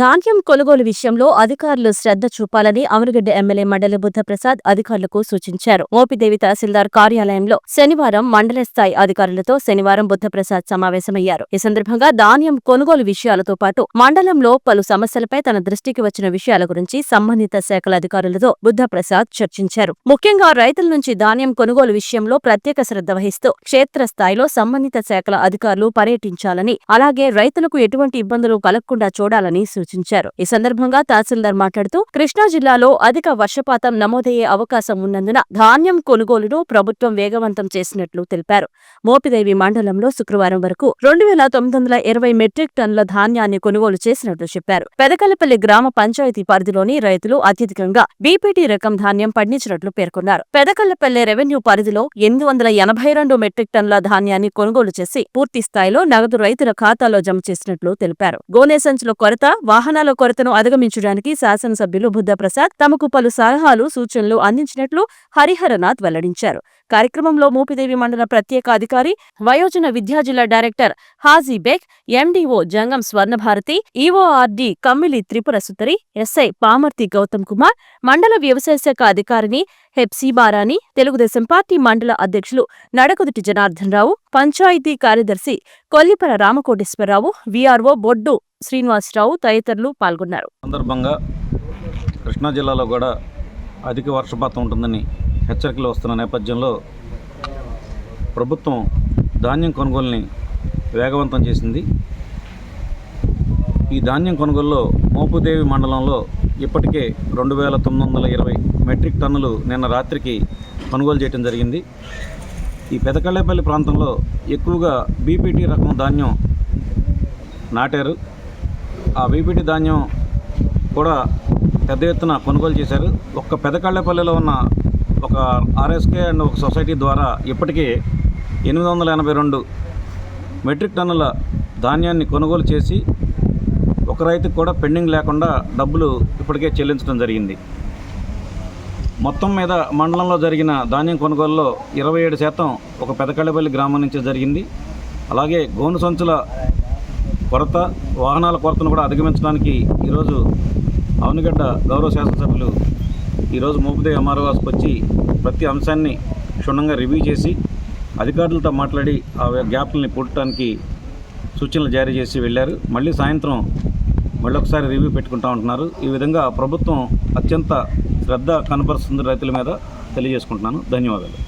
ధాన్యం కొనుగోలు విషయంలో అధికారులు శ్రద్ధ చూపాలని అవనిగడ్డ ఎమ్మెల్యే మండలి బుద్ధప్రసాద్ అధికారులకు సూచించారు. మోపిదేవి తహసీల్దార్ కార్యాలయంలో శనివారం మండల స్థాయి అధికారులతో బుద్ధప్రసాద్ సమావేశమయ్యారు. ఈ సందర్భంగా ధాన్యం కొనుగోలు విషయాలతో పాటు మండలంలో పలు సమస్యలపై తన దృష్టికి వచ్చిన విషయాల గురించి సంబంధిత శాఖల అధికారులతో బుద్ధప్రసాద్ చర్చించారు. ముఖ్యంగా రైతుల నుంచి ధాన్యం కొనుగోలు విషయంలో ప్రత్యేక శ్రద్ధ వహిస్తూ క్షేత్రస్థాయిలో సంబంధిత శాఖల అధికారులు పర్యటించాలని, అలాగే రైతులకు ఎటువంటి ఇబ్బందులు కలగకుండా చూడాలని సూచించారు. ఈ సందర్భంగా తహసీల్దార్ మాట్లాడుతూ కృష్ణా జిల్లాలో అధిక వర్షపాతం నమోదయ్యే అవకాశం ఉన్నందున ధాన్యం కొనుగోలును ప్రభుత్వం వేగవంతం చేసినట్లు తెలిపారు. మోపిదేవి మండలంలో శుక్రవారం వరకు 2920 మెట్రిక్ టన్నుల ధాన్యాన్ని కొనుగోలు చేసినట్లు చెప్పారు. పెదకల్లపల్లి గ్రామ పంచాయతీ పరిధిలోని రైతులు అత్యధికంగా బీపీటీ రకం ధాన్యం పండించినట్లు పేర్కొన్నారు. పెదకల్లపల్లి రెవెన్యూ పరిధిలో 882 మెట్రిక్ టన్నుల ధాన్యాన్ని కొనుగోలు చేసి పూర్తి స్థాయిలో నగదు రైతుల ఖాతాలో జమ చేసినట్లు తెలిపారు. గోనె సంచుల కొరత, వాహనాల కొరతను అధిగమించడానికి శాసనసభ్యులు బుద్ధప్రసాద్ తమకు పలు సలహాలు, సూచనలు అందించినట్లు హరిహరనాథ్ వెల్లడించారు. కార్యక్రమంలో మోపిదేవి మండల ప్రత్యేక అధికారి, వయోజన విద్యా జిల్లా డైరెక్టర్ హాజీ బేగ్, ఎండీఓ జంగం స్వర్ణభారతి, ఈఓఆర్డీ కమ్మిలి త్రిపుర సుతరి, ఎస్ఐ పామర్తి గౌతమ్ కుమార్, మండల వ్యవసాయ శాఖ అధికారిని హెప్సీబారాని, తెలుగుదేశం పార్టీ మండల అధ్యక్షులు నడకుదుటి జనార్దన్ రావు, పంచాయతీ కార్యదర్శి కొల్లిపర రామకోటేశ్వరరావు, వీఆర్ఓ బొడ్డు శ్రీనివాసరావు తదితరులు పాల్గొన్నారు. సందర్భంగా కృష్ణా జిల్లాలో కూడా అధిక వర్షపాతం ఉంటుందని హెచ్చరికలు వస్తున్న నేపథ్యంలో ప్రభుత్వం ధాన్యం కొనుగోలుని వేగవంతం చేసింది. ఈ ధాన్యం కొనుగోలులో మోపుదేవి మండలంలో ఇప్పటికే 2920 మెట్రిక్ టన్నులు నిన్న రాత్రికి కొనుగోలు చేయడం జరిగింది. ఈ పెదకళ్ళేపల్లి ప్రాంతంలో ఎక్కువగా బీపీటీ రకం ధాన్యం నాటారు. ఆ బీపీటీ ధాన్యం కూడా పెద్ద ఎత్తున కొనుగోలు చేశారు. ఒక్క పెదకళ్ళేపల్లిలో ఉన్న ఒక ఆర్ఎస్కే అండ్ ఒక సొసైటీ ద్వారా ఇప్పటికే 882 మెట్రిక్ టన్నుల ధాన్యాన్ని కొనుగోలు చేసి ఒక రైతుకు కూడా పెండింగ్ లేకుండా డబ్బులు ఇప్పటికే చెల్లించడం జరిగింది. మొత్తం మీద మండలంలో జరిగిన ధాన్యం కొనుగోలులో 27% ఒక పెదకళ్ళేపల్లి గ్రామం నుంచి జరిగింది. అలాగే గోను సంచుల కొరత, వాహనాల కొరతను కూడా అధిగమించడానికి ఈరోజు అవనిగడ్డ గౌరవ శాసనసభ్యులు ఈరోజు మోపుదేవి ఎంఆర్ఓకి వచ్చి ప్రతి అంశాన్ని క్షుణ్ణంగా రివ్యూ చేసి అధికారులతో మాట్లాడి ఆ గ్యాప్లని పూడ్చడానికి సూచనలు జారీ చేసి వెళ్ళారు. మళ్ళీ సాయంత్రం మళ్ళొకసారి రివ్యూ పెట్టుకుంటూ ఉంటున్నారు. ఈ విధంగా ప్రభుత్వం అత్యంత శ్రద్ధ కనపరుస్తుంది రైతుల మీద తెలియజేసుకుంటున్నాను. ధన్యవాదాలు.